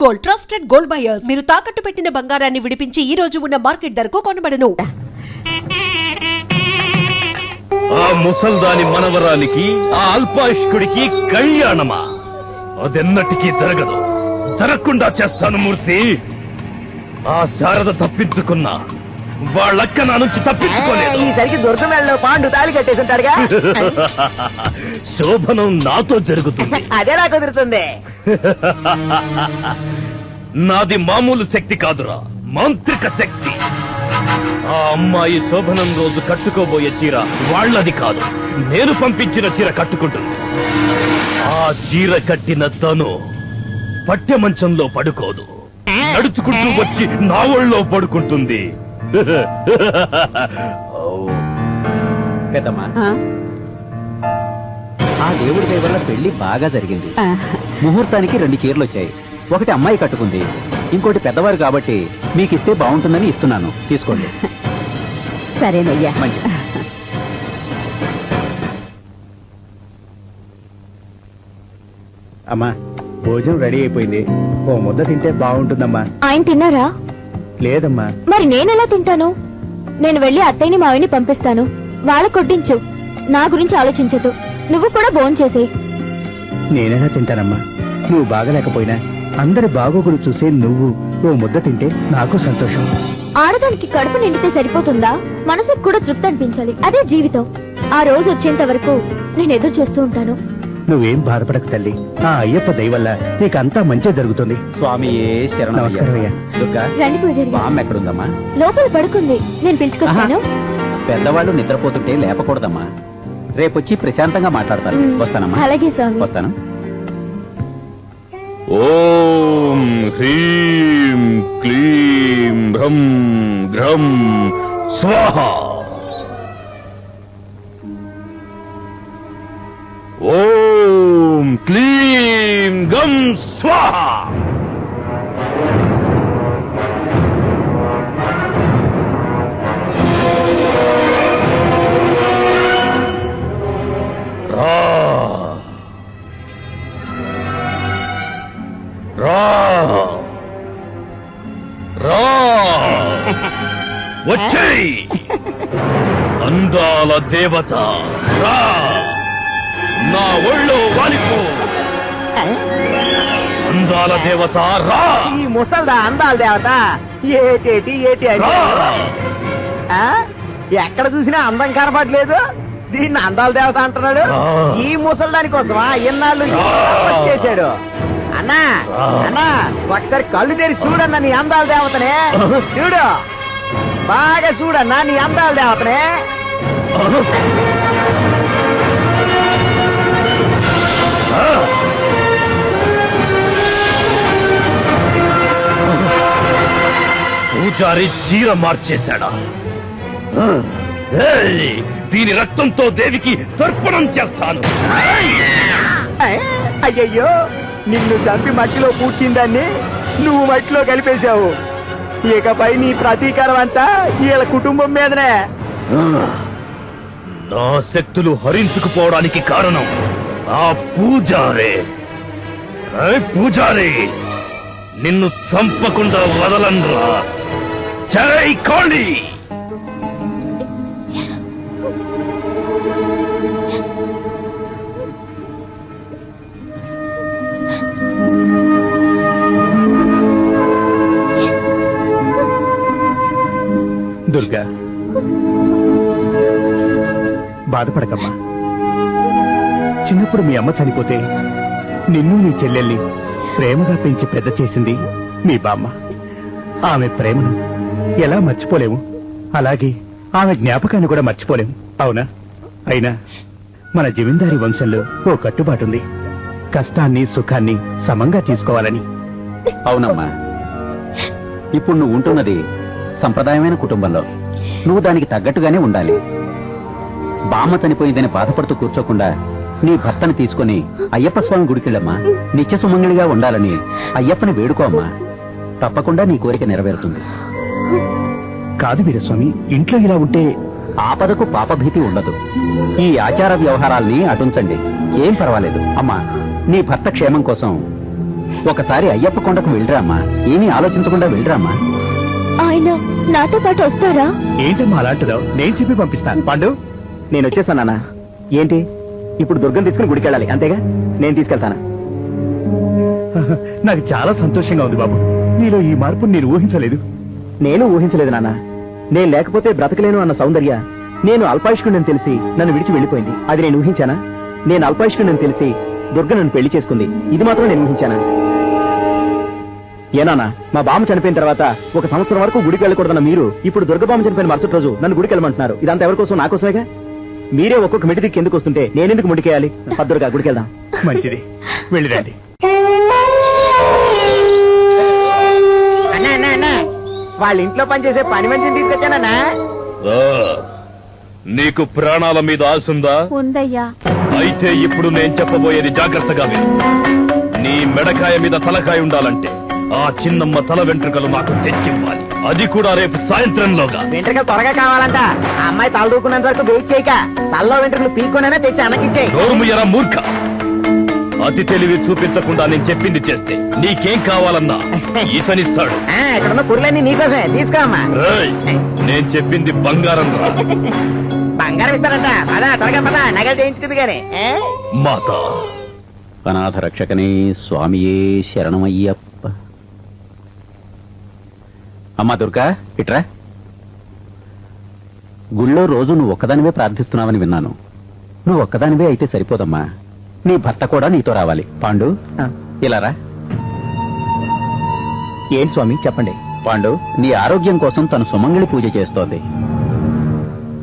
Gold trusted gold buyers మీరు తాకట్టు పెట్టిన బంగారాన్ని విడిపించి ఈ రోజు ఉన్న మార్కెట్ ధరకు కొనబడను. ఆ ముసల్దాని మనవరానికి ఆ అల్పాయుష్కుడికి కళ్యాణమా? అదెన్నటికీ జరగదు. జరగకుండా చేస్తాను మూర్తి. ఆ శారద తప్పించుకున్నా వాళ్ళక్క నా నుంచి తప్పించుకోలేదు. ఈసరికి దుర్గమేళలో పాండు తాళి కట్టేసుంటాడుగా. శోభనం నాతో జరుగుతుంది. అదేలా కుదురుతుంది? నాది మామూలు శక్తి కాదురా, మాంత్రిక శక్తి. ఆ అమ్మాయి శోభనం రోజు కట్టుకోబోయే చీర వాళ్ళది కాదు, నేను పంపించిన చీర కట్టుకుంటుంది. ఆ చీర కట్టిన తను పట్టె మంచంలో పడుకోదు, నడుచుకుంటూ వచ్చి నా ఒళ్ళో పడుకుంటుంది. పెద్దమ్మా, ఆ దేవుడి దయ వల్ల పెళ్లి బాగా జరిగింది. ముహూర్తానికి 2 చీరలు వచ్చాయి. ఒకటి అమ్మాయి కట్టుకుంది, ఇంకోటి పెద్దవారు కాబట్టి మీకిస్తే బాగుంటుందని ఇస్తున్నాను, తీసుకోండి. సరేనయ్యా. మంచిది. అమ్మా, భోజనం రెడీ అయిపోయింది. ఓ ముద్ద తింటే బాగుంటుందమ్మా. ఆయన తిన్నారా? లేదమ్మా. మరి నేనెలా తింటాను? నేను వెళ్ళి అత్తయ్యని మావిని పంపిస్తాను, వాళ్ళ కొట్టించు. నా గురించి ఆలోచించదు. నువ్వు కూడా భోంచేసేయ్. నేనైనా తింటానమ్మా. నువ్వు బాగలేకపోయినా అందరి బాగోగులు చూసే నువ్వు ఓ ముద్ద తింటే నాకు సంతోషం. ఆడదానికి కడుపు నిండితే సరిపోతుందా? మనసుకు కూడా తృప్తి అనిపించాలి. అదే జీవితం. ఆ రోజు వచ్చేంత వరకు నేను ఎదురు చూస్తూ ఉంటాను. నువ్వేం బాధపడకు తల్లి. ఆ అయ్యప్ప దయ వల్ల నీకంతా మంచి జరుగుతుంది. స్వామి శరణం. నమస్కారమయ్యా. దుర్గా, రండి పూజారి. బామ్మ ఎక్కడుందమ్మా? లోపల పడుకుంది, నేను పిలుచుకొస్తాను. పెద్దవాళ్ళు నిద్రపోతుంటే లేపకూడదమ్మా. రేపొచ్చి ప్రశాంతంగా మాట్లాడతాను. వస్తానమ్మా. అలాగే స్వామి. వస్తాను. ఓం హ్రీం క్లీం భ్రం గ్రం స్వాహ. ఓం క్లీం గం స్వాహ. వచ్చేయ్ అందాల దేవత, రా నా ఒళ్ళో వాలిపో. అందాల దేవత రా. ఈ ముసల్దా అందాల దేవత ఏటి రా. ఎక్కడ చూసినా అందం కనపడలేదు, దీన్ని అందాల దేవత అంటున్నాడు. ఈ ముసల్దాని కోసమా ఇన్నాళ్ళు చేశాడు? అన్నా అన్నా, ఒకసారి కళ్ళు తెరిచి చూడన్నా నీ అందాల దేవతనే. చూడు, బాగా చూడన్నా నీ అందాల దేవతనే. పూజారి చీర మార్చేశాడా? దీని రక్తంతో దేవికి తర్పణం చేస్తాను. అయ్యయ్యో, నిన్ను చంపి మట్టిలో పూడ్చిందాన్ని నువ్వు మట్టిలో కలిపేశావు. ఇకపై నీ ప్రతీకారం అంతా వీళ్ళ కుటుంబం మీదనే. నా శక్తులు హరించుకుపోవడానికి కారణం ఆ పూజారే. పూజారి, నిన్ను చంపకుండా వదలనురా. జై కాళీ. దుర్గా, బాధపడకమ్మా. చిన్నప్పుడు మీ అమ్మ చనిపోతే నిన్ను నీ చెల్లెల్ని ప్రేమగా పెంచి పెద్ద చేసింది మీ బామ్మ. ఆమె ప్రేమను ఎలా మర్చిపోలేము, అలాగే ఆమె జ్ఞాపకాన్ని కూడా మర్చిపోలేము, అవునా? అయినా మన జమీందారీ వంశంలో ఓ కట్టుబాటుంది, కష్టాన్ని సుఖాన్ని సమంగా తీసుకోవాలని. అవునమ్మా, ఇప్పుడు నువ్వు ఉంటున్నది సంప్రదాయమైన కుటుంబంలో. నువ్వు దానికి తగ్గట్టుగానే ఉండాలి. బామ్మ చనిపోయిందని బాధపడుతూ కూర్చోకుండా నీ భర్తను తీసుకుని అయ్యప్ప స్వామి గుడికెళ్ళమ్మా. నిత్య సుమంగళిగా ఉండాలని అయ్యప్పని వేడుకో అమ్మా. తప్పకుండా నీ కోరిక నెరవేరుతుంది. కాదు వీరస్వామి, ఇంట్లో ఇలా ఉంటే ఆపదకు పాపభీతి ఉండదు. ఈ ఆచార వ్యవహారాల్ని అటుంచండి, ఏం పర్వాలేదు. అమ్మా, నీ భర్త క్షేమం కోసం ఒకసారి అయ్యప్ప కొండకు వెళ్ళిరామ్మా. ఏమీ ఆలోచించకుండా వెళ్ళిరామ్మా. ఆయన నాతో పాటు వస్తారా? ఏంటమ్మా అలాంటిదో? నేను చెప్పి పంపిస్తాను. పాండు, నేను వచ్చేసాను నాన్న. ఏంటి ఇప్పుడు దుర్గం తీసుకుని గుడికి వెళ్ళాలి అంతేగా? నేను తీసుకెళ్తాను. నాకు చాలా సంతోషంగా ఉంది బాబు. నీలో ఈ మార్పుని నేను ఊహించలేదు. నేను ఊహించలేదు నాన్న. నేను లేకపోతే బ్రతకలేను అన్న సౌందర్య నేను అల్పాయుష్కుడిని తెలిసి నన్ను విడిచి వెళ్ళిపోయింది. అది నేను ఊహించానా? నేను అల్పాయుష్కుడిని తెలిసి దుర్గ నన్ను పెళ్లి చేసుకుంది. ఇది మాత్రం నేను ఊహించానా? ఏనానా, మా బామ్మ చనిపోయిన తర్వాత 1 సంవత్సరం వరకు గుడికి వెళ్ళకూడదన్న మీరు ఇప్పుడు దుర్గబామ్మ చనిపోయిన మరుసటి రోజు నన్ను గుడికి వెళ్ళమంటున్నారు. ఇదంతా ఎవరి కోసం? నా కోసమేగా. మీరే ఒక్కొక్క మెట్టి దిక్కు ఎందుకు వస్తుంటే నేనెందుకు ముడికేయాలి? పద్దురుగా గుడికి వెళ్దాం. మంచిది, వెళ్ళిరండి. అన్నా అన్నా అన్నా, వాళ్ళ ఇంట్లో పనిచేసే పని మనిషిని తీసుకొచ్చానన్నా. నీకు ప్రాణాల మీద ఆశుందా? ఉందయ్యా. అయితే ఇప్పుడు నేను చెప్పబోయేది జాగ్రత్తగా విను. నీ మెడకాయ మీద తలకాయ ఉండాలంటే ఆ చిన్నమ్మ తల వెంట్రుకలు నాకు తెచ్చివ్వాలి. అది కూడా రేపు సాయంత్రంలోగా. వెంట్రుకలు త్వరగా కావాలంట. ఆ అమ్మాయి తల దూకున్నంత వరకు వెయిట్ చేయక తలలో వెంట్రుకలు పీక్కొనైనా తెచ్చి అన్నకిచ్చేయి. నోరుముయ్యరా మూర్ఖ. అతి తెలివి చూపించకుండా నేను చెప్పింది చేస్తే నీకేం కావాలన్నా ఇతనిస్తాడు. ఇక్కడున్న పురులన్నీ నీకోసమే, తీసుకో అమ్మా. రేయ్, నేను చెప్పింది బంగారం రా. బంగారం ఇస్తారంట. అదా త్వరగా పదా, నగలు చేయించుకుంది గాని. మాత అనాథ రక్షకనే స్వామియే శరణమయ్యప్ప. అమ్మా దుర్గా, ఇట్రా. గుళ్ళో రోజు నువ్వు ఒక్కదానివే ప్రార్థిస్తున్నావని విన్నాను. నువ్వు ఒక్కదానివే అయితే సరిపోదమ్మా. నీ భర్త కూడా నీతో రావాలి. పాండు, ఇలా రా. ఏం స్వామి చెప్పండి. పాండు, నీ ఆరోగ్యం కోసం తను సుమంగళి పూజ చేస్తోంది.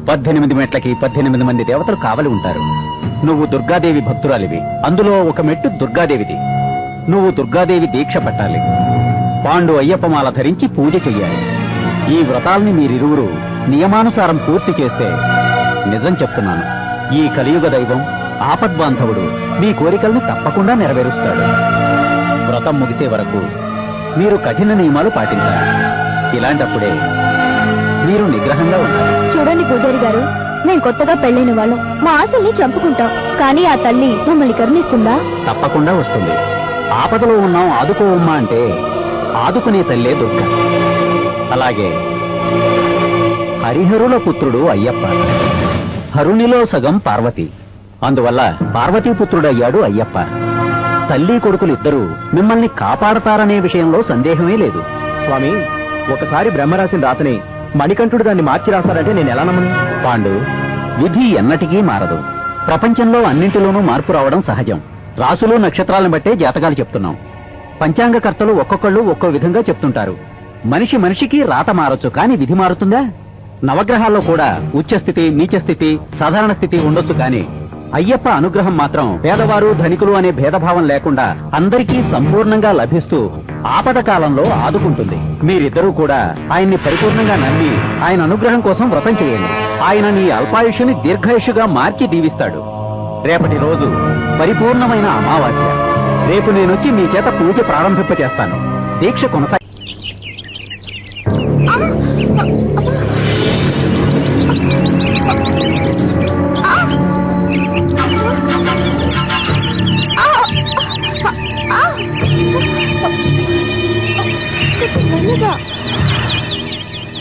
18 మెట్లకి 18 మంది దేవతలు కావలి ఉంటారు. నువ్వు దుర్గాదేవి భక్తురాలివి. అందులో ఒక మెట్టు దుర్గాదేవిది. నువ్వు దుర్గాదేవి దీక్ష పట్టాలి. పాండు అయ్యప్పమాల ధరించి పూజ చెయ్యాలి. ఈ వ్రతాల్ని మీరిరువురు నియమానుసారం పూర్తి చేస్తే నిజం చెప్తున్నాను, ఈ కలియుగ దైవం ఆపద్బాంధవుడు మీ కోరికల్ని తప్పకుండా నెరవేరుస్తాడు. వ్రతం ముగిసే వరకు మీరు కఠిన నియమాలు పాటించాలి. ఇలాంటప్పుడే మీరు నిగ్రహంగా ఉండాలి. చూడండి పూజారి గారు, మేం కొత్తగా పెళ్ళైన వాళ్ళం. మా ఆశల్ని చంపుకుంటాం, కానీ ఆ తల్లి మమ్మల్ని కరుణిస్తుందా? తప్పకుండా వస్తుంది. ఆపదలో ఉన్నాం ఆదుకోవమ్మా అంటే ఆదుకునే తల్లే దుర్గ. అలాగే హరిహరుల పుత్రుడు అయ్యప్ప, హరునిలో సగం పార్వతి. అందువల్ల పార్వతీపుత్రుడయ్యాడు అయ్యప్ప. తల్లి కొడుకులిద్దరూ మిమ్మల్ని కాపాడతారనే విషయంలో సందేహమే లేదు. స్వామి, ఒకసారి బ్రహ్మరాసిన రాతని మణికంఠుడు దాన్ని మార్చి రాస్తారంటే నేను ఎలా నమ్మను? పాండు, విధి ఎన్నటికీ మారదు. ప్రపంచంలో అన్నింటిలోనూ మార్పు రావడం సహజం. రాసులు నక్షత్రాలను బట్టే జాతకాలు చెప్తున్నాం. పంచాంగకర్తలు ఒక్కొక్కళ్ళు ఒక్కో విధంగా చెప్తుంటారు. మనిషి మనిషికి రాత మారొచ్చు, కానీ విధి మారుతుందా? నవగ్రహాల్లో కూడా ఉచ్చస్థితి, నీచస్థితి, సాధారణ స్థితి ఉండొచ్చు, కానీ అయ్యప్ప అనుగ్రహం మాత్రం పేదవారు ధనికులు అనే భేదభావం లేకుండా అందరికీ సంపూర్ణంగా లభిస్తూ ఆపద కాలంలో ఆదుకుంటుంది. మీరిద్దరూ కూడా ఆయన్ని పరిపూర్ణంగా నమ్మి ఆయన అనుగ్రహం కోసం వ్రతం చేయండి. ఆయన నీ అల్పాయుష్యుని దీర్ఘాయుష్యుగా మార్చి దీవిస్తాడు. రేపటి రోజు పరిపూర్ణమైన అమావాస్య. రేపు నేనొచ్చి మీ చేత పూజ ప్రారంభింపచేస్తాను. దీక్ష కొనసాగి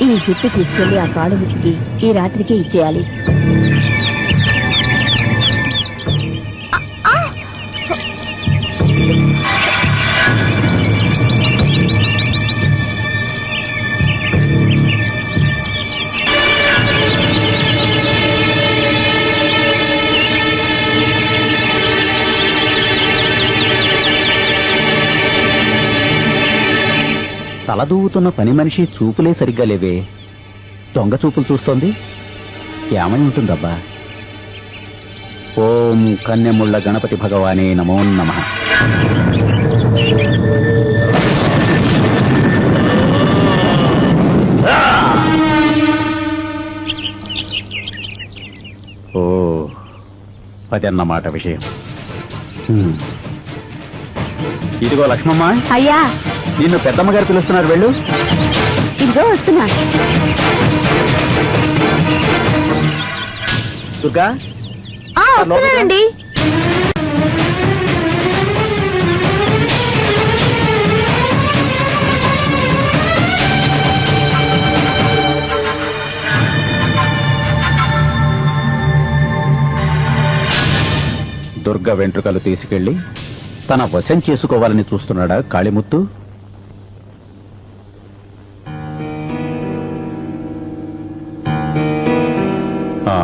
ఈ జుట్టు తీసుకెళ్లి ఆ కాళునికి ఈ రాత్రికి ఇచ్చేయాలి. తలదూవుతున్న పని మనిషి చూపులే సరిగ్గా లేవే. దొంగ చూపులు చూస్తోంది. ఏమై ఉంటుందబ్బా? ఓం కన్యముళ్ళ గణపతి భగవానే నమో నమః. ఓ, అదన్నమాట విషయం. ఇదిగో లక్ష్మమ్మ, అయ్యా, నిన్ను పెద్దమ్మ గారు పిలుస్తున్నారు. వెళ్ళు. ఇదిగో వస్తున్నా. దుర్గా, వస్తున్నానండి. దుర్గ వెంట్రుకలు తీసుకెళ్లి తన వశం చేసుకోవాలని చూస్తున్నాడా కాళీముత్తు? ఆ.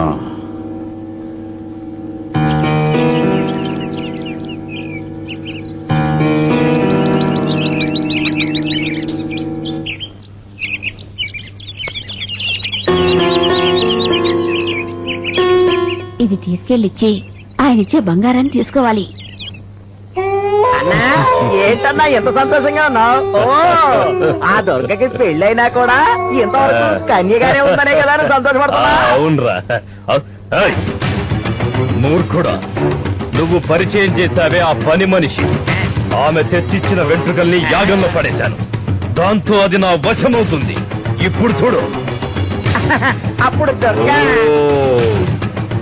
ఇది తీసుకెళ్ళిచ్చి ఆయన ఇచ్చే బంగారాన్ని తీసుకోవాలి. అన్నా ఏంటన్నా ఎంత సంతోషంగా ఉన్నావు? ఓ ఆ దుర్గకి పెళ్ళైనా కూడా ఇంతవరకు కన్యగానే ఉందనే కదా నువ్వు సంతోషపడుతున్నా? అవునరా. ఏయ్, మూర్ఖుడా, నువ్వు పరిచయం చేశావే ఆ పని మనిషి. ఆమె తెచ్చిచ్చిన వెంట్రుకల్ని యాగంలో పడేశాను. దాంతో అది నా వశమవుతుంది. ఇప్పుడు చూడు. అప్పుడు దుర్గ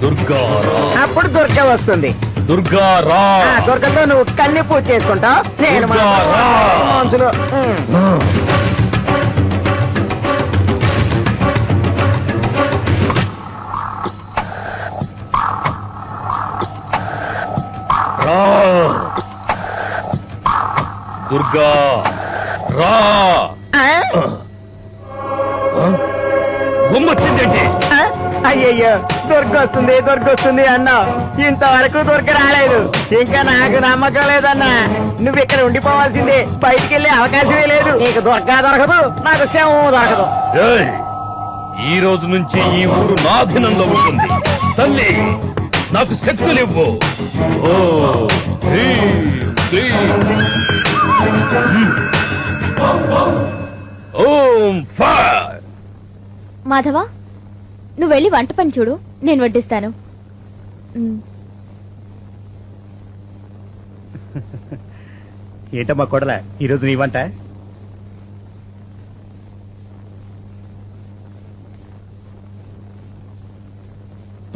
దుర్గారా, అప్పుడు దుర్గ వస్తుంది. దుర్గారా. ఆ దుర్గతో నువ్వు కన్ని పూజ చేసుకుంటావు, నేను దుర్గారా. మనుషులు రా. దుర్గా రా. బొమ్మొచ్చిందేంటి? అయ్యయ్యో దుర్గ వస్తుంది అన్నావు, ఇంతవరకు దుర్గ రాలేదు. ఇంకా నాకు నమ్మకం లేదన్నా. నువ్వు ఇక్కడ ఉండిపోవాల్సిందే, బయటికి వెళ్ళే అవకాశమే లేదు. నీకు దుర్గా దొరకదు, నాకు శవం దొరకదు. ఏయ్, ఈ రోజు నుంచి ఈ ఊరు నాధీనంలో ఉంటుంది. తల్లి, నాకు శక్తులివ్వు. ఓ హ్రీం, క్లీం. ఓం ఫైర్. మాధవ, నువ్వు వెళ్ళి వంట పని చూడు, నేను వడ్డిస్తాను. ఏంటమ్మా కొడలా ఈరోజు నీ వంట?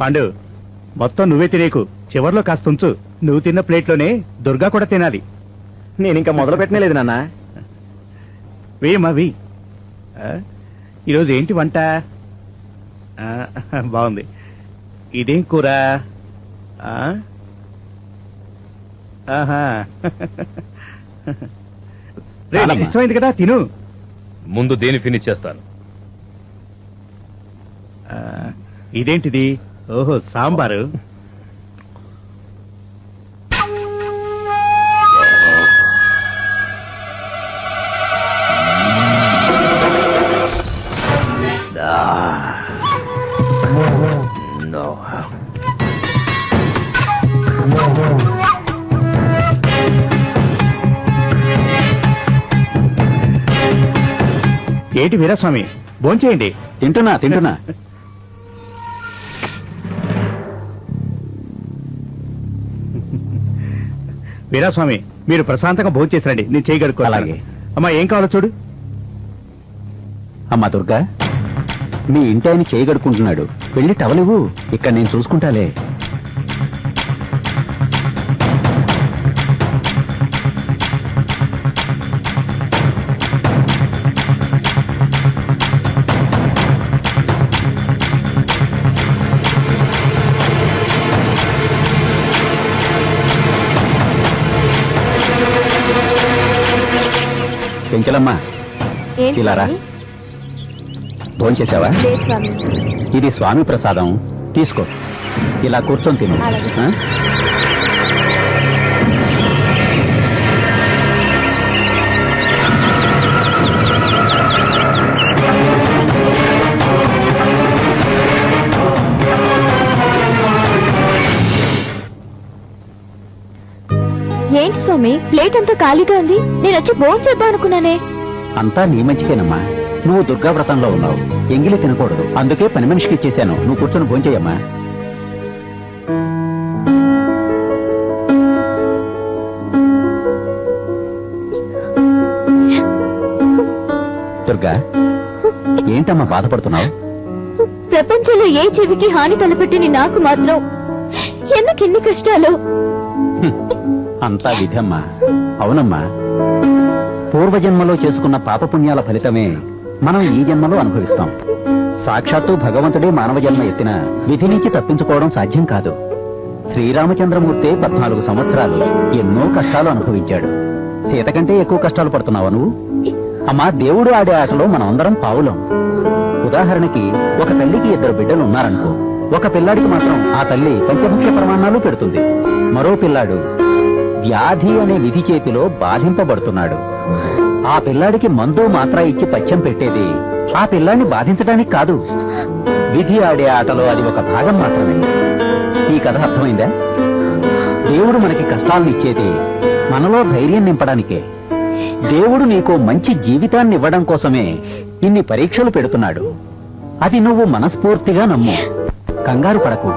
పాండు, మొత్తం నువ్వే తినేకు, చివర్లో కాస్త ఉంచు. నువ్వు తిన్న ప్లేట్లోనే దుర్గా కూడా తినాలి. నేను ఇంకా మొదలు పెట్టలేదు నాన్న. వేయమ్మా వెయ్యి. ఈరోజు ఏంటి వంట? బాగుంది. ఇదేం కూర? ఆహా. రే, నీకు ఇష్టమైంది కదా, తిను. ముందు దేని ఫినిష్ చేస్తాను. ఇదేంటిది? ఓహో, సాంబారు. ఏంటి వీరస్వామి, భోంచేయండి. తింటున్నా. వీరాస్వామి, మీరు ప్రశాంతంగా భోంచేసిరండి, నేను చేయగలుగుతాను. అలాగే. అమ్మా, ఏం కావాలో చూడు. అమ్మా దుర్గా, మీ ఇంటి ఆయన చేయగడుకుంటున్నాడు. వెళ్ళి టవలివ్వు, ఇక్కడ నేను చూసుకుంటాలే. పెంచలమ్మా, ఏంటి ఇలా రా. స్వామి? భోంచేసావా? లేదు స్వామి. ఇది స్వామి ప్రసాదం, తీసుకో. ఇలా కూర్చొని తిను. అలాగే. ఆ? ఏంటి స్వామి, ప్లేట్ అంతా ఖాళీగా ఉంది. నేను వచ్చి భోజనం చేద్దాం అనుకున్నానే. అంతా నీ మంచికేనమ్మా. నువ్వు దుర్గా వ్రతంలో ఉన్నావు, ఎంగిలి తినకూడదు. అందుకే పని మనిషికి ఇచ్చేశాను. నువ్వు కూర్చొని భోంచేయమ్మా. దుర్గా, ఏంటమ్మా బాధపడుతున్నావు? ప్రపంచంలో ఏ జీవికి హాని తలపెట్టిన నాకు మాత్రం ఎందుకు ఇన్ని కష్టాలు? అంతా విధమ్మా. అవునమ్మా, పూర్వజన్మలో చేసుకున్న పాపపుణ్యాల ఫలితమే మనం ఈ జన్మలో అనుభవిస్తాం. సాక్షాత్తు భగవంతుడే మానవ జన్మ ఎత్తిన విధి నుంచి తప్పించుకోవడం సాధ్యం కాదు. శ్రీరామచంద్రమూర్తి 14 సంవత్సరాలు ఎన్నో కష్టాలు అనుభవించాడు. సీత కంటే ఎక్కువ కష్టాలు పడుతున్నావా నువ్వు? అమ్మా, దేవుడు ఆడే ఆటలో మనమందరం పావులం. ఉదాహరణకి ఒక తల్లికి 2 బిడ్డలు ఉన్నారనుకో. ఒక పిల్లాడికి మాత్రం ఆ తల్లి పంచముఖ్య ప్రమాణాలు పెడుతుంది. మరో పిల్లాడు వ్యాధి అనే విధి చేతిలో బాధింపబడుతున్నాడు. ఆ పిల్లాడికి మందు మాత్ర ఇచ్చి పచ్చం పెట్టేది ఆ పిల్లాడిని బాధించడానికి కాదు. విధి ఆడే ఆటలో అది ఒక భాగం మాత్రమే. ఈ కథ అర్థమైందా? దేవుడు మనకి కష్టాలను ఇచ్చేది మనలో ధైర్యం నింపడానికే. దేవుడు నీకో మంచి జీవితాన్ని ఇవ్వడం కోసమే ఇన్ని పరీక్షలు పెడుతున్నాడు. అది నువ్వు మనస్ఫూర్తిగా నమ్ము. కంగారు పడకు.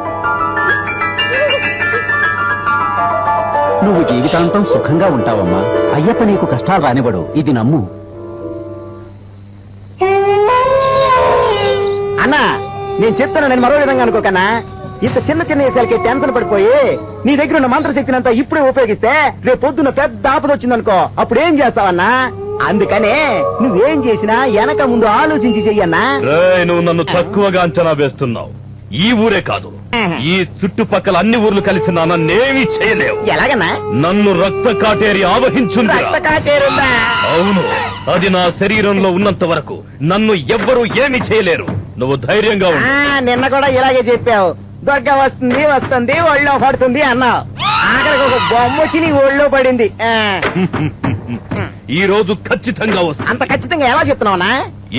నువ్వు జీవితాంతం సుఖంగా ఉంటావమ్మా. అయ్యప్ప నీకు కష్టాలు రానివ్వడు. ఇది నమ్ము. అన్నా, నేను చెప్తాను, నేను మరో విధంగా అనుకోకన్నా. ఇంత చిన్న చిన్న విషయాలకి టెన్షన్ పడిపోయి నీ దగ్గర ఉన్న మంత్రశక్తిని అంతా ఇప్పుడే ఉపయోగిస్తే రేపు పొద్దున్న పెద్ద ఆపద వచ్చిందనుకో, అప్పుడు ఏం చేస్తావన్నా? అందుకనే నువ్వేం చేసినా వెనక ముందు ఆలోచించి చెయ్యన్నా. నువ్వు నన్ను తక్కువగా అంచనా వేస్తున్నావు. ఈ ఊరే కాదు, ఈ చుట్టుపక్కల అన్ని ఊర్లు కలిసి నన్నేమీ చేయలేవు. ఎలాగన్నా? నన్ను రక్త కాటేరి ఆవహించుంది. రక్త కాటేరుందా? అవును, అది నా శరీరంలో ఉన్నంత వరకు నన్ను ఎవ్వరూ ఏమి చేయలేరు. నువ్వు ధైర్యంగా ఉండు. నిన్న కూడా ఇలాగే చెప్పావు. దొగ్గ వస్తుంది వస్తుంది ఒళ్ళో పడుతుంది అన్నావు. ఆఖరికి ఒక బొమ్మ వచ్చి నీ ఒళ్ళో పడింది. ఈ రోజు ఖచ్చితంగా వస్తుంది. అంత ఖచ్చితంగా ఎలా చెప్తున్నావునా?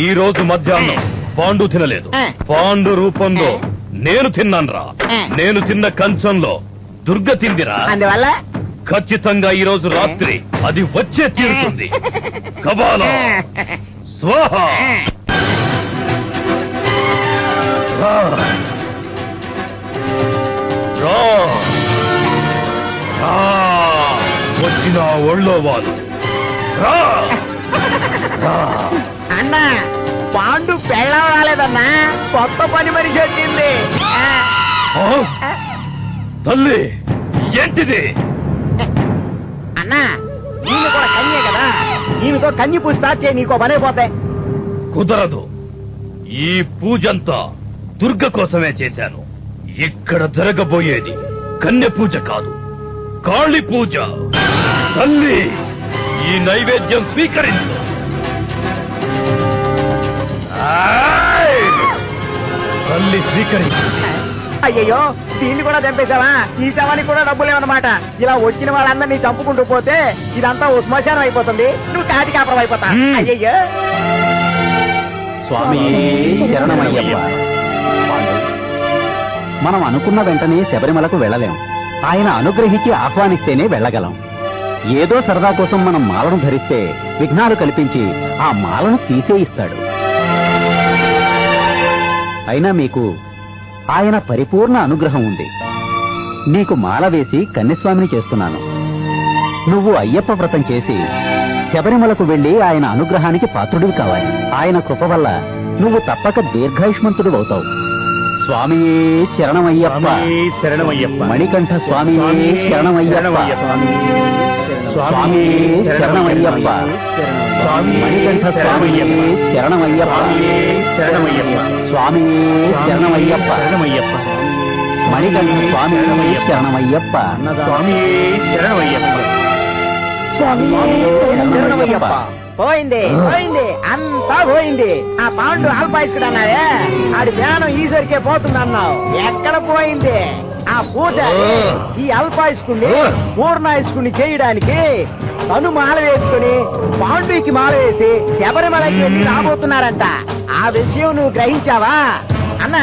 ఈ రోజు మధ్యాహ్నం పాండు తినలేదు. పాండు రూపంలో నేను తిన్నాన్రా. నేను తిన్న కంచంలో దుర్గ తిందిరా. అందువల్ల ఖచ్చితంగా ఈ రోజు రాత్రి అది వచ్చే తీరుతుంది. కబాలా స్వాహ. రా. రా. రా. వచ్చిన ఒళ్ళో వాళ్ళు రా. రా. అన్నా, పాండు పెళ్ళం రాలేదన్నా, కొత్త పని మనిషి వచ్చింది. ఆ? తల్లి ఏంటిది? అన్నా, ఈమె కూడా కన్యే కదా, ఈమెతో కన్య పూజ స్టార్ట్ చేయి, నీకో పని అయిపోతాయి. కుదరదు. ఈ పూజంతా దుర్గ కోసమే చేశాను. ఇక్కడ జరగబోయేది కన్య పూజ కాదు, కాళీ పూజ. తల్లి, ఈ నైవేద్యం స్వీకరించు. ఆయ్! తల్లి స్వీకరించు. అయ్యయ్యో, దీన్ని కూడా చంపేశావా? ఈ శవానికి కూడా డబ్బులేవన్నమాట. ఇలా వచ్చిన వాళ్ళందరినీ చంపుకుంటూ పోతే ఇదంతా ఓ శ్మశానం అయిపోతుంది. నువ్వు కాటి కాపురం అయిపోతా. అయ్యయ్యో. స్వామి శరణమయ్యప్ప. మనం అనుకున్న వెంటనే శబరిమలకు వెళ్ళలేం. ఆయన అనుగ్రహించి ఆహ్వానిస్తేనే వెళ్ళగలం. ఏదో సరదా కోసం మనం మాలను ధరిస్తే విఘ్నాలు కల్పించి ఆ మాలను తీసేయిస్తాడు. అయినా మీకు ఆయన పరిపూర్ణ అనుగ్రహం ఉంది. నీకు మాల వేసి కన్యస్వామిని చేస్తున్నాను. నువ్వు అయ్యప్ప వ్రతం చేసి శబరిమలకు వెళ్లి ఆయన అనుగ్రహానికి పాత్రుడివి కావాలి. ఆయన కృప వల్ల నువ్వు తప్పక దీర్ఘాయుష్మంతుడు అవుతావు. స్వామియే శరణమయ్యప్ప. శరణమయ్యప్ప. మణికంఠ స్వామియే శరణమయ్యప్ప. స్వామియే శరణమయ్యప్ప. మణికంఠ స్వామియే శరణమయ్యప్ప. శరణమయ్యప్ప. స్వామియే శరణమయ్యప్ప. శరణమయ్యప్ప. మణికంఠ స్వామియే శరణమయ్యప్ప. స్వామియే శరణమయ్యప్ప. శరణమయ్యప్ప. పోయింది పోయింది, అంతా పోయింది. ఆ పాండు అల్పాయుష్కుడు అన్నాడే, ఆడి ధ్యానం ఈశ్వరికే పోతుంది అన్నావు. ఎక్కడ పోయింది ఆ పూజ? ఈ అల్పాయుష్కుడిని పూర్ణాయుష్కుడిని చేయడానికి తను మాల వేసుకుని పాండుకి మాల వేసి శబరిమలకి వెళ్ళి రాబోతున్నారంట. ఆ విషయం నువ్వు గ్రహించావా? అన్న,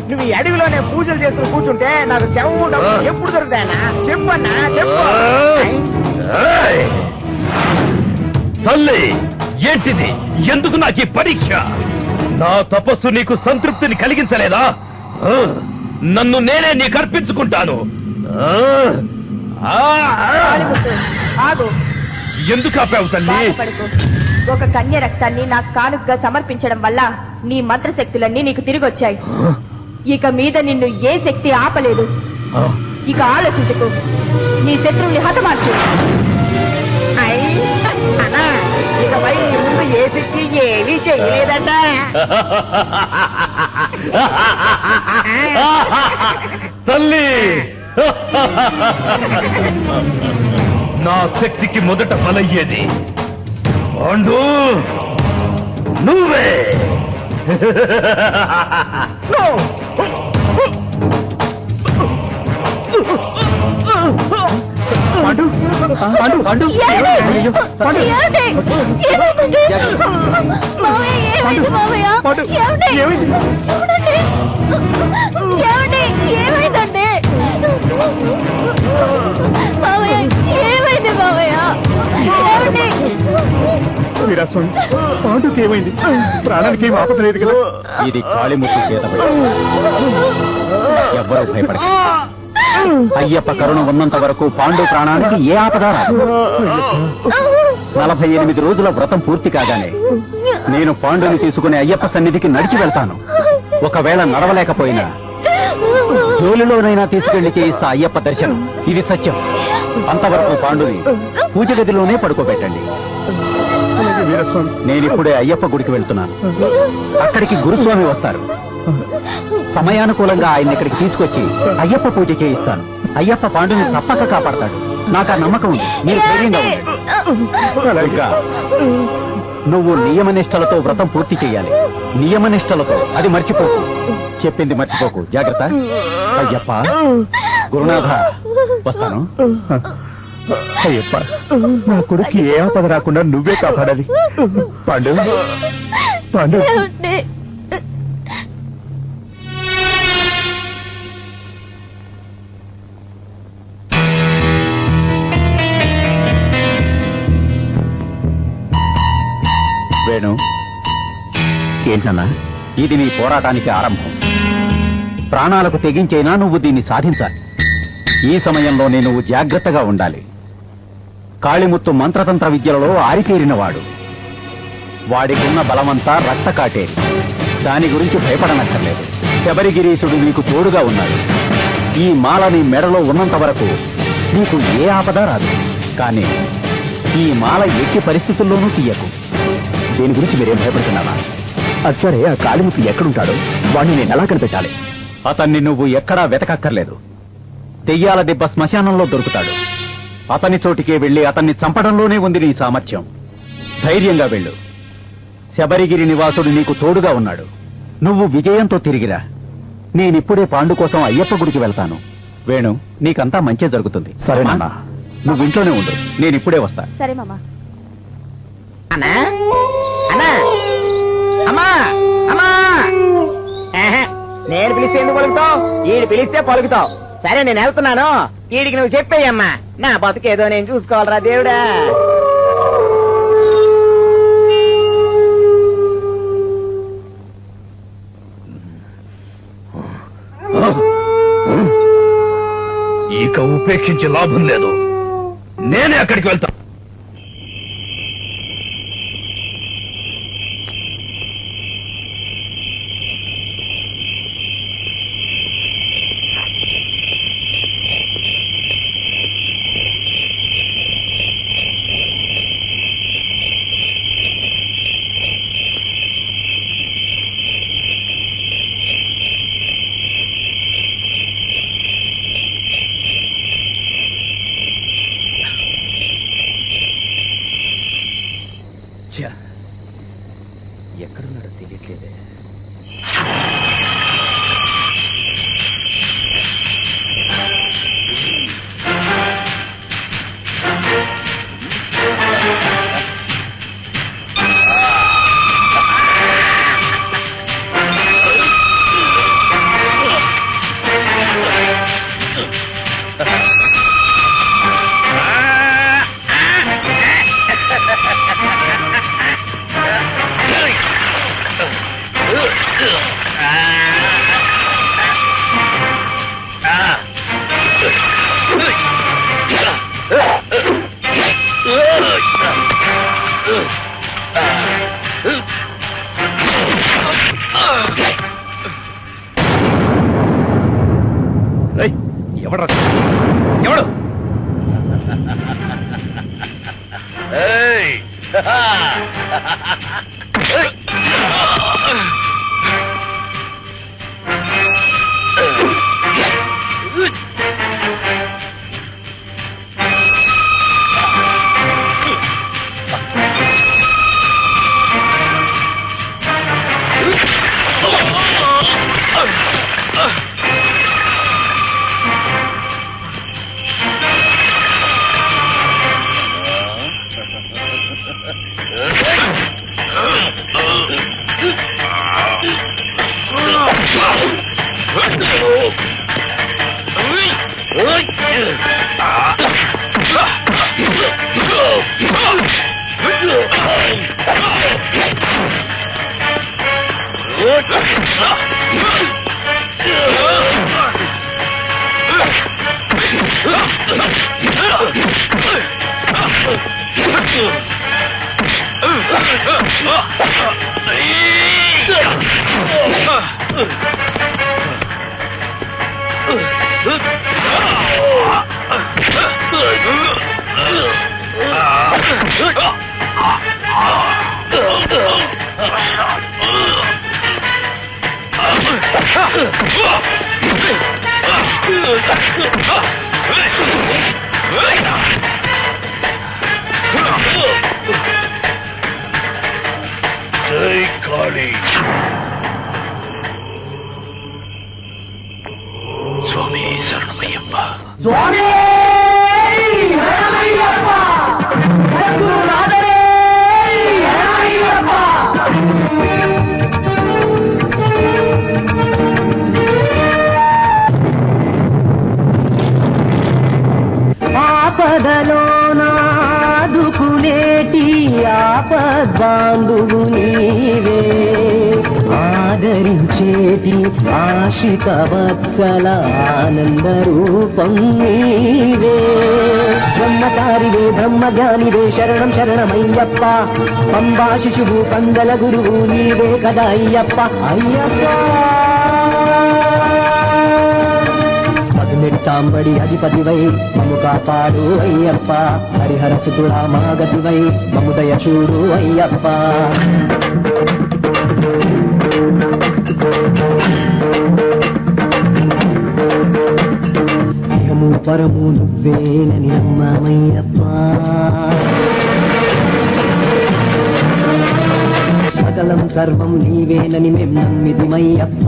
నువ్వు ఈ అడవిలోనే పూజలు చేసుకుని కూర్చుంటే నాకు శవం డబ్బులు ఎప్పుడు దొరుకుతాయన్నా? చెప్పన్నా, చెప్పు. ఏయ్! తల్లి, ఏంటిది? ఎందుకు నాకు ఈ పరీక్ష? నా తపస్సు నీకు సంతృప్తిని కలిగించలేదా? ఆ, నన్ను నేనే నీకు అర్పించుకుంటాను. ఆ, ఆ, ఆ. ఆగు, ఎందుకు ఆపావు తల్లి? బాధపడకు. ఒక కన్య రక్తాన్ని నాకు కానుకగా సమర్పించడం వల్ల నీ మంత్రశక్తులన్నీ నీకు తిరిగి వచ్చాయి. ఇక మీద నిన్ను ఏ శక్తి ఆపలేదు. ఆ, ఇక ఆలోచించకు, నీ శత్రువుని హతమార్చు. అన్నా, ఇక పై ముందు ఏ శక్తి ఏమీ చేయలేదంట. తల్లి, నా శక్తికి మొదట బలయ్యేది పాండు నువ్వే. పాండు పాండు పాండు అయ్యో, పాండు వీరాస్వామి పాండుకి ఏమైంది? ప్రాణానికి ఏం ఆపద లేదు కదా? ఇది కాళీముఖి చేత ఎవ్వరూ భయపడక అయ్యప్ప కరుణ ఉన్నంత వరకు పాండు ప్రాణానికి ఏ ఆపద రాదు. 48 రోజుల వ్రతం పూర్తి కాగానే నేను పాండుని తీసుకుని అయ్యప్ప సన్నిధికి నడిచి వెళ్తాను. ఒకవేళ నడవలేకపోయినా జోలిలోనైనా తీసుకెళ్లి చేయిస్తా అయ్యప్ప దర్శనం. ఇది సత్యం. అంతవరకు పాండుని పూజ గదిలోనే పడుకోబెట్టండి. వీరస్వామి నేనిప్పుడే అయ్యప్ప గుడికి వెళ్తున్నాను. అక్కడికి గురుస్వామి వస్తారు. సమయానుకూలంగా ఆయన ఇక్కడికి తీసుకొచ్చి అయ్యప్ప పూజ చేయిస్తాను. అయ్యప్ప పాండుని తప్పక కాపాడతాడు. నాకు ఆ నమ్మకం ఉంది. మీరు ధైర్యంగా ఉండండి. ఇంకా నువ్వు నియమనిష్టలతో వ్రతం పూర్తి చేయాలి. నియమనిష్టలతో. అది మర్చిపోకు. చెప్పింది మర్చిపోకు. జాగ్రత్త. అయ్యప్ప గురునాథ వస్తాను. అయ్యప్ప నా కొడుకు ఏ ఆపద రాకుండా నువ్వే కాపాడాలి. పాండు పాండు వేణు, ఏంటన్నా? ఇది నీ పోరాటానికి ఆరంభం. ప్రాణాలకు తెగించైనా నువ్వు దీన్ని సాధించాలి. ఈ సమయంలోనే నువ్వు జాగ్రత్తగా ఉండాలి. కాళీముత్తు మంత్రతంత్ర విద్యలలో ఆరితేరినవాడు. వాడికున్న బలమంతా రక్త కాటేరి. దాని గురించి భయపడనక్కర్లేదు. శబరిగిరీశుడు నీకు తోడుగా ఉన్నాడు. ఈ మాల నీ మెడలో ఉన్నంత వరకు నీకు ఏ ఆపద రాదు. కానీ ఈ మాల ఎట్టి పరిస్థితుల్లోనూ తీయకు. దీని గురించి మీరేం భయపడుతున్నారా? అది సరే, ఆ కాళీముఖి ఎక్కడుంటాడో వాడిని నేను ఎలా కనిపెట్టాలి? అతన్ని నువ్వు ఎక్కడా వెతకక్కర్లేదు. దెయ్యాల దిబ్బ శ్మశానంలో దొరుకుతాడు. అతని చోటికే వెళ్లి అతన్ని చంపడంలోనే ఉంది నీ సామర్థ్యం. ధైర్యంగా వెళ్ళు. శబరిగిరి నివాసుడు నీకు తోడుగా ఉన్నాడు. నువ్వు విజయంతో తిరిగిరా. నేనిప్పుడే పాండు కోసం అయ్యప్ప గుడికి వెళ్తాను. వేణు, నీకంతా మంచే జరుగుతుంది. సరేనన్నా. నువ్వు ఇంట్లోనే ఉండు. నేనిప్పుడే వస్తా. సరే మామా. అన్నా అన్నా అమ్మా అమ్మా ఆహా, నేను పిలిస్తే ఎందుకు పలుకుతావు? ఈడు పిలిస్తే పలుకుతావు. సరే నేను వెళ్తున్నాను. ఈడికి నువ్వు చెప్పేయమ్మా. నా బతుకేదో నేను చూసుకోవాలరా దేవుడా. ఇక ఉపేక్షించే లాభం లేదు. నేనే అక్కడికి వెళ్తా. ఎక్కడున్నాడో తెలియట్లేదే. ఎవడు ఎవడు? ఏయ్! జై కాళీ. స్వామి శరణమయ్యప్ప. ఆపదలో నాదుకునేటి ఆపద్బాంధువు నీవే, ఆదరించేటి ఆశిత వత్సల ఆనంద రూపం నీవే. బ్రహ్మచారివే బ్రహ్మజ్ఞానివే శరణం శరణమయ్యప్ప, పంబా శిశువు పందల గురువు నీవే కదా అయ్యప్ప. అయ్యప్ప పదునెట్టాంబడి అధిపతివై మము కాపాడు అయ్యప్ప, హరిహర సుతుడా మా గతివై మము దయ చూడు అయ్యప్ప. ఇహము పరము నువ్వేనని నమ్మమయ్యప్ప, సకలం సర్వం నీవేనని మేం నమ్మిదిమయ్యప్ప.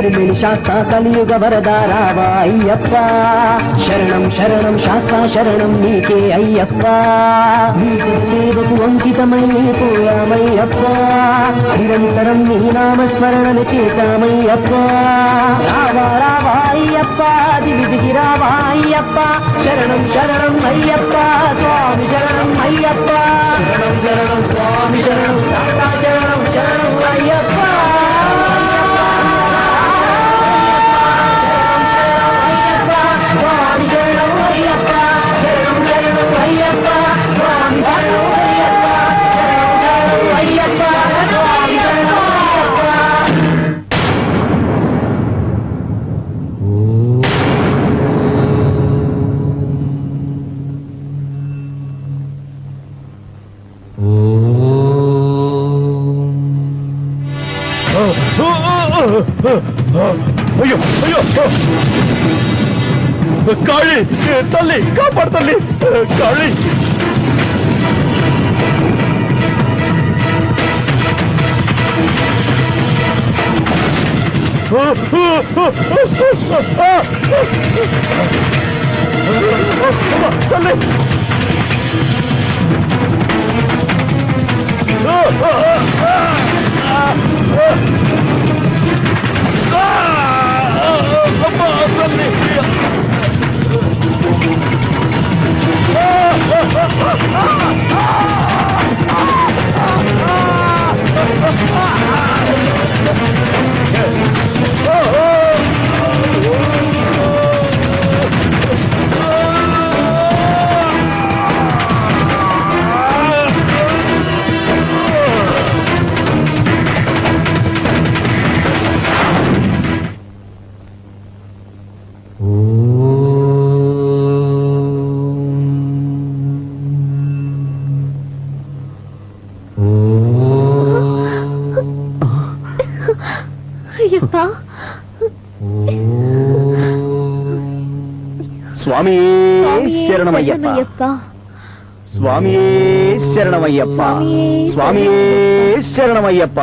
ఉర్మిళి శాస్త్ర కలియుగ వరదారావా అయ్యప్ప, శరణం శరణం శాస్త్ర శరణం నీకే అయ్యప్ప. నీకు సేవకు అంకితమైపోయామయ్యప్ప, నిరంతరం నీ నామస్మరణలు చేశామయ్యప్ప. రావా రావా అయ్యప్ప, దివి దిగి రావా అయ్యప్ప, శరణం శరణం అయ్యప్ప స్వామి శరణం అయ్యప్ప. శరణం శరణం స్వామి శరణం శాస్త్ర శరణం శరణం అయ్యప్ప. అయ్యో అయ్యో, కాళీ తల్లి కాపాడు తల్లి. కాళీ తల్లి. స్వామి శరణమయ్యప్ప, స్వామి శరణమయ్యప్ప, స్వామి శరణమయ్యప్ప.